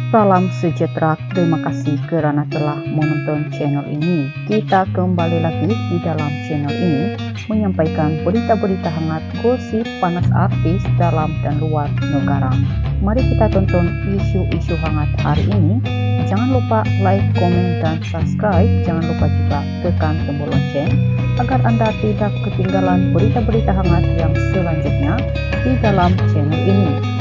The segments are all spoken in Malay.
Salam sejahtera, terima kasih karena telah menonton channel ini. Kita kembali lagi di dalam channel ini menyampaikan berita-berita hangat, gosip panas artis dalam dan luar negara. Mari kita tonton isu-isu hangat hari ini. Jangan lupa like, komen, dan subscribe. Jangan lupa juga tekan tombol lonceng agar Anda tidak ketinggalan berita-berita hangat yang selanjutnya di dalam channel ini.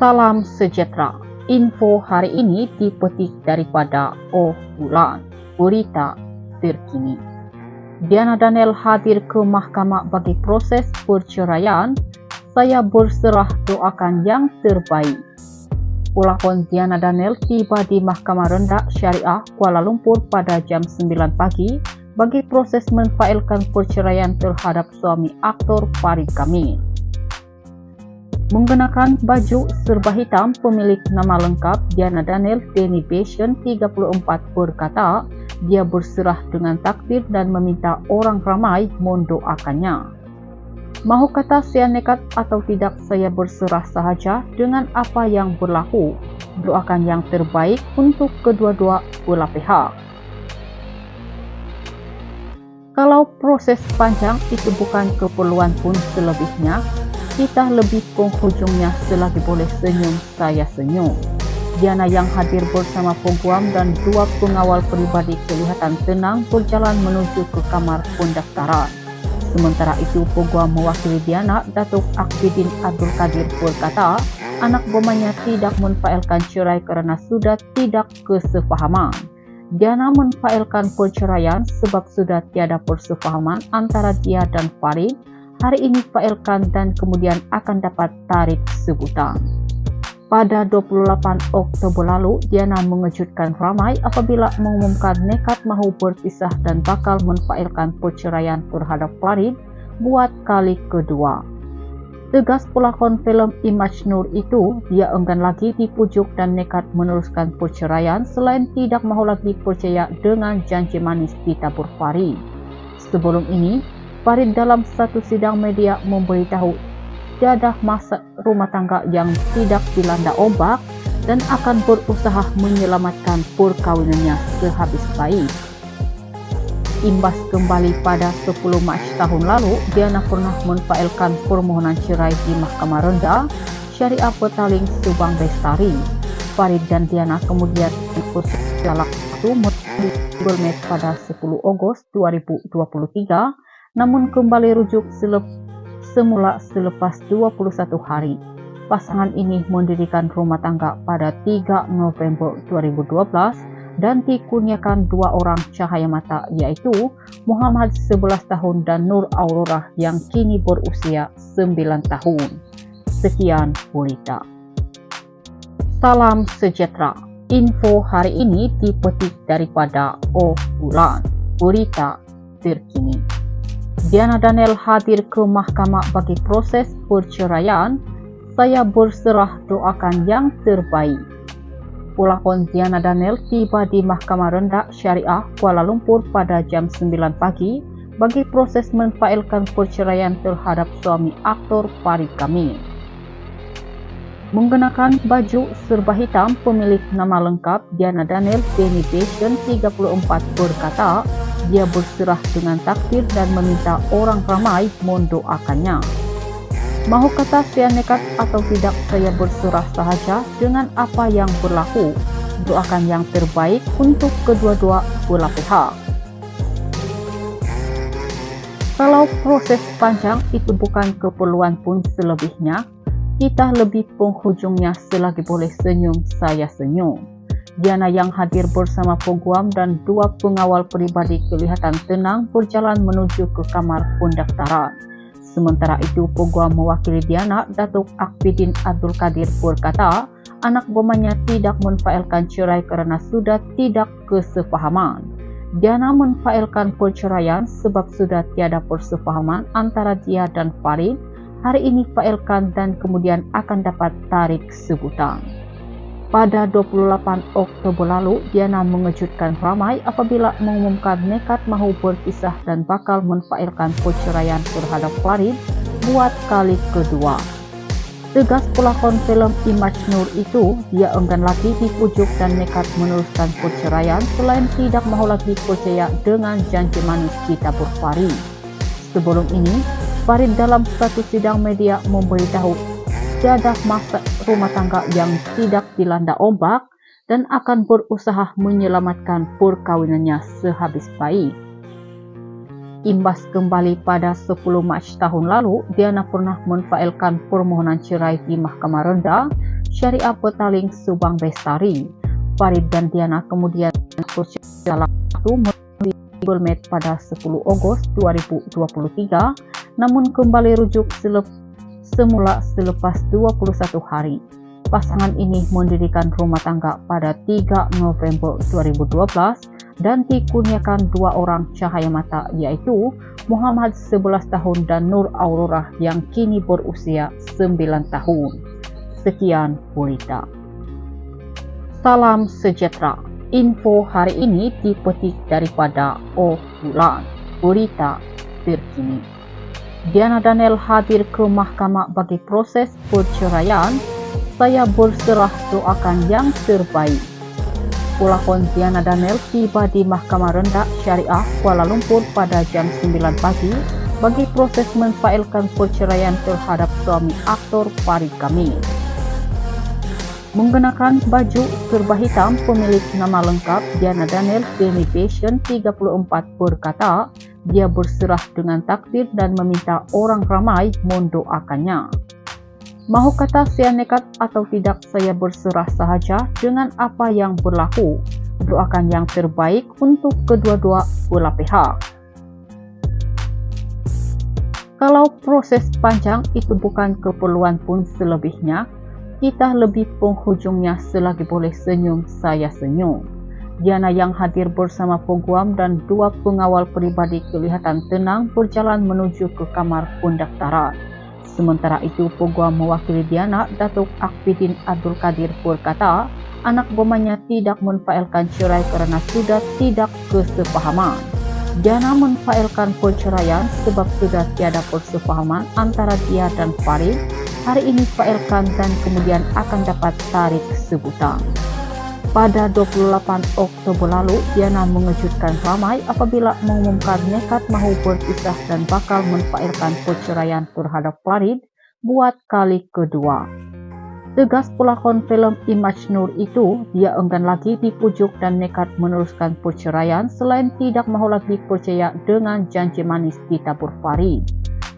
Salam sejahtera. Info hari ini dipetik daripada Oh Bulan, berita terkini. Diana Daniel hadir ke mahkamah bagi proses perceraian. Saya berserah, doakan yang terbaik. Pelakon Diana Daniel tiba di Mahkamah Rendah Syariah Kuala Lumpur pada jam 9 pagi bagi proses memfailkan perceraian terhadap suami aktor Farid Kamil. Menggunakan baju serba hitam, pemilik nama lengkap Diana Daniel Denny Bastion 34 berkata dia berserah dengan takdir dan meminta orang ramai mendoakannya. Mahu kata saya nekat atau tidak, saya berserah sahaja dengan apa yang berlaku. Doakan yang terbaik untuk kedua-dua belah pihak. Kalau proses panjang itu bukan keperluan pun selebihnya, kita lebih penghujungnya selagi boleh senyum, saya senyum. Diana yang hadir bersama peguam dan dua pengawal pribadi kelihatan tenang berjalan menuju ke kamar pendaftaran. Sementara itu, peguam mewakili Diana, Datuk Akidin Abdul Qadir berkata, anak bomanya tidak memfailkan cerai karena sudah tidak kesepahaman. Diana memfailkan perceraian sebab sudah tiada persepahaman antara dia dan Farid. Hari ini failkan dan kemudian akan dapat tarik sebutan. Pada 28 Oktober lalu, Diana mengejutkan ramai apabila mengumumkan nekat mahu berpisah dan bakal memfailkan perceraian terhadap Farid buat kali kedua. Tegas pelakon film Image Nur itu, dia enggan lagi dipujuk dan nekat meneruskan perceraian selain tidak mahu lagi percaya dengan janji manis ditabur Farid. Sebelum ini, Farid dalam satu sidang media memberitahu tiada masa rumah tangga yang tidak dilanda ombak dan akan berusaha menyelamatkan perkawinannya sehabis baik. Imbas kembali pada 10 Mac tahun lalu, Diana pernah memfailkan permohonan cerai di Mahkamah Rendah Syariah Petaling Subang Bestari. Farid dan Diana kemudian diputus dalam Google Meet pada 10 Ogos 2023, namun kembali rujuk semula selepas 21 hari. Pasangan ini mendirikan rumah tangga pada 3 November 2012 dan dikurniakan dua orang cahaya mata, yaitu Muhammad 11 tahun dan Nur Aurora yang kini berusia 9 tahun. Sekian berita. Salam sejahtera. Info hari ini dipetik daripada Oh Bulan, berita terkini. Diana Daniel hadir ke mahkamah bagi proses perceraian. Saya berserah, doakan yang terbaik. Pelakon Diana Daniel tiba di Mahkamah Rendah Syariah Kuala Lumpur pada jam 9 pagi bagi proses memfailkan perceraian terhadap suami aktor Farid Kamil. Menggunakan baju serba hitam, pemilik nama lengkap Diana Daniel Denny Bastion 34 berkata dia berserah dengan takdir dan meminta orang ramai mendoakannya. Mahu kata saya nekat atau tidak, saya berserah sahaja dengan apa yang berlaku. Doakan yang terbaik untuk kedua-dua belah pihak. Kalau proses panjang itu bukan keperluan pun selebihnya, kita lebih penghujungnya selagi boleh senyum, saya senyum. Diana yang hadir bersama peguam dan dua pengawal pribadi kelihatan tenang berjalan menuju ke kamar pendaftaran. Sementara itu, peguam mewakili Diana, Datuk Akpidin Abdul Qadir berkata, anak bomanya tidak menfailkan cerai karena sudah tidak kesepahaman. Diana menfailkan perceraian sebab sudah tiada persepahaman antara dia dan Farid. Hari ini failkan dan kemudian akan dapat tarik sebutan. Pada 28 Oktober lalu, Diana mengejutkan ramai apabila mengumumkan nekat mahu berpisah dan bakal menfailkan perceraian terhadap Farid buat kali kedua. Tegas pelakon filem Image Nur itu, dia enggan lagi dipujuk dan nekat meneruskan perceraian selain tidak mahu lagi percaya dengan janji manis ditabur Farid. Sebelum ini, Farid dalam satu sidang media memberitahu tiada masa rumah tangga yang tidak dilanda ombak dan akan berusaha menyelamatkan perkawinannya sehabis baik. Imbas kembali pada 10 Mac tahun lalu, Diana pernah menfailkan permohonan cerai di Mahkamah Rendah Syariah Petaling Subang Bestari. Farid dan Diana kemudian bercerai Bulmet pada 10 Ogos 2023, namun kembali rujuk semula selepas 21 hari. Pasangan ini mendirikan rumah tangga pada 3 November 2012 dan dikurniakan dua orang cahaya mata, yaitu Muhammad 11 tahun dan Nur Aurora yang kini berusia 9 tahun. Sekian berita. Salam sejahtera. Info hari ini dipetik daripada O Bulan, berita terkini. Diana Daniel hadir ke mahkamah bagi proses perceraian. Saya berserah, doakan yang terbaik. Pelakon Diana Daniel tiba di Mahkamah Rendah Syariah Kuala Lumpur pada jam 9 pagi bagi proses menfailkan perceraian terhadap suami aktor Farid Kamil. Menggunakan baju serba hitam, pemilik nama lengkap Diana Daniel Demi Passion 34 berkata, dia berserah dengan takdir dan meminta orang ramai mendoakannya. Mahu kata saya nekat atau tidak, saya berserah sahaja dengan apa yang berlaku. Doakan yang terbaik untuk kedua-dua belah pihak. Kalau proses panjang itu bukan keperluan pun selebihnya, kita lebih penghujungnya selagi boleh senyum, saya senyum. Diana yang hadir bersama peguam dan dua pengawal pribadi kelihatan tenang berjalan menuju ke kamar pendaftaran. Sementara itu, peguam mewakili Diana, Datuk Akpidin Abdul Qadir berkata, anak bomanya tidak menfailkan cerai karena sudah tidak kesepahaman. Diana menfailkan perceraian sebab sudah tiada persepahaman antara dia dan Farid. Hari ini failkan dan kemudian akan dapat tarik sebutan. Pada 28 Oktober lalu, Diana mengejutkan ramai apabila mengumumkan nekat mahu berpisah dan bakal menfailkan perceraian terhadap Farid buat kali kedua. Tegas pelakon filem Image Nur itu, dia enggan lagi dipujuk dan nekat meneruskan perceraian selain tidak mahu lagi percaya dengan janji manis ditabur Farid.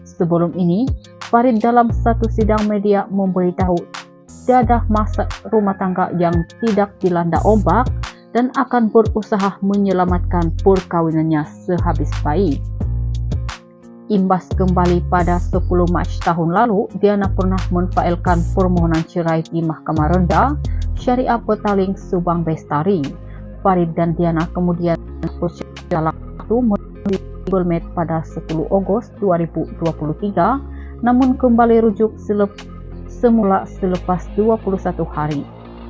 Sebelum ini, Farid dalam satu sidang media memberitahu tiada masa rumah tangga yang tidak dilanda ombak dan akan berusaha menyelamatkan perkawinannya sehabis baik. Imbas kembali pada 10 Mac tahun lalu, Diana pernah menfailkan permohonan cerai di Mahkamah Rendah Syariah Petaling Subang Bestari. Farid dan Diana kemudian bercerai di Bulmet pada 10 Ogos 2023, namun kembali rujuk semula selepas 21 hari.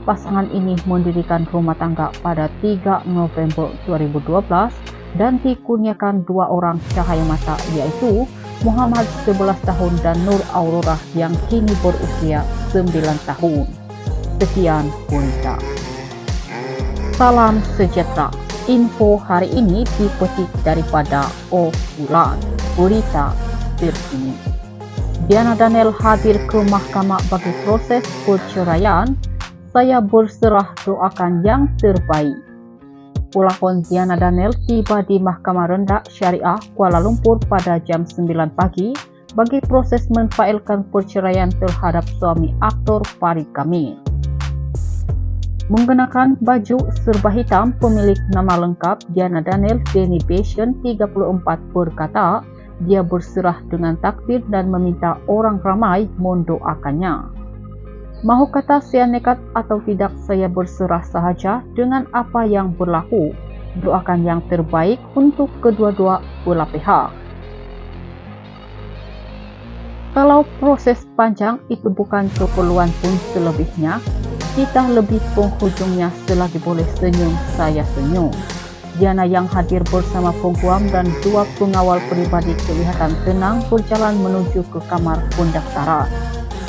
Pasangan ini mendirikan rumah tangga pada 3 November 2012 dan dikurniakan dua orang cahaya mata, yaitu Muhammad 11 tahun dan Nur Aurora yang kini berusia 9 tahun. Sekian berita. Salam sejahtera. Info hari ini dipetik daripada O Bulan, berita terkini. Diana Daniel hadir ke mahkamah bagi proses perceraian. Saya berserah, doakan yang terbaik. Pelakon Diana Daniel tiba di Mahkamah Rendah Syariah Kuala Lumpur pada jam 9 pagi bagi proses menfailkan perceraian terhadap suami aktor Farid Kamil. Menggunakan baju serba hitam, pemilik nama lengkap Diana Daniel Demi Passion 34 berkata, dia berserah dengan takdir dan meminta orang ramai mendoakannya. Mahu kata saya nekat atau tidak, saya berserah sahaja dengan apa yang berlaku. Doakan yang terbaik untuk kedua-dua belah pihak. Kalau proses panjang itu bukan keperluan pun selebihnya, kita lebih penghujungnya selagi boleh senyum, saya senyum. Diana yang hadir bersama Peguam dan dua pengawal pribadi kelihatan tenang berjalan menuju ke kamar pendaftaran.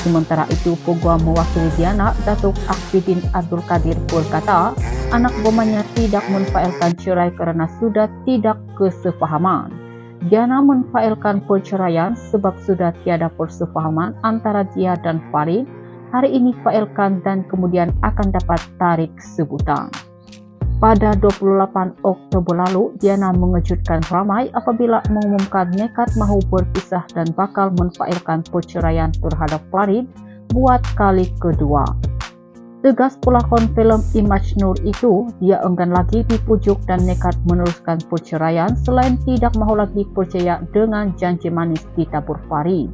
Sementara itu, Peguam mewakili Diana, Datuk Akvidin Abdul Kadir berkata, anak bomanya tidak menfailkan cerai kerana sudah tidak kesefahaman. Diana menfailkan perceraian sebab sudah tiada persefahaman antara dia dan Farid. Hari ini failkan dan kemudian akan dapat tarik sebutan. Pada 28 Oktober lalu, Diana mengejutkan ramai apabila mengumumkan nekat mahu berpisah dan bakal menfailkan perceraian terhadap Farid buat kali kedua. Tegas pelakon filem Imaj Nur itu, dia enggan lagi dipujuk dan nekat meneruskan perceraian selain tidak mahu lagi percaya dengan janji manis ditabur Farid.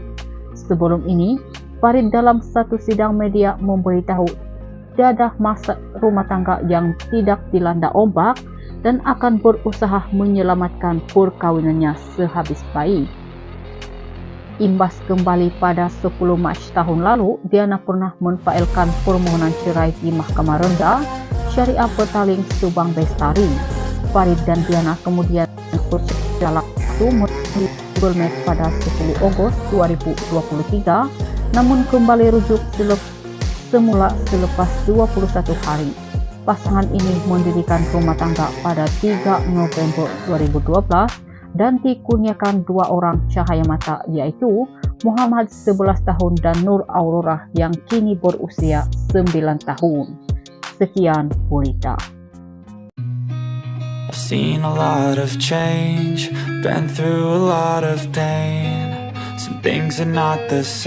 Sebelum ini, Farid dalam satu sidang media memberitahu tiada masa rumah tangga yang tidak dilanda ombak dan akan berusaha menyelamatkan perkahwinannya sehabis baik. Imbas kembali pada 10 Mac tahun lalu, Diana pernah menfailkan permohonan cerai di Mahkamah Rendah Syariah Petaling Subang Bestari. Farid dan Diana kemudian bersedia waktu melalui Google Maps pada 10 Ogos 2023, namun kembali rujuk semula selepas 21 hari. Pasangan ini mendirikan rumah tangga pada 3 November 2012 dan dikurniakan dua orang cahaya mata, yaitu Muhammad 11 tahun dan Nur Aurora yang kini berusia 9 tahun. Sekian berita. I've seen a lot of change, been through a lot of pain. Some things are not the same.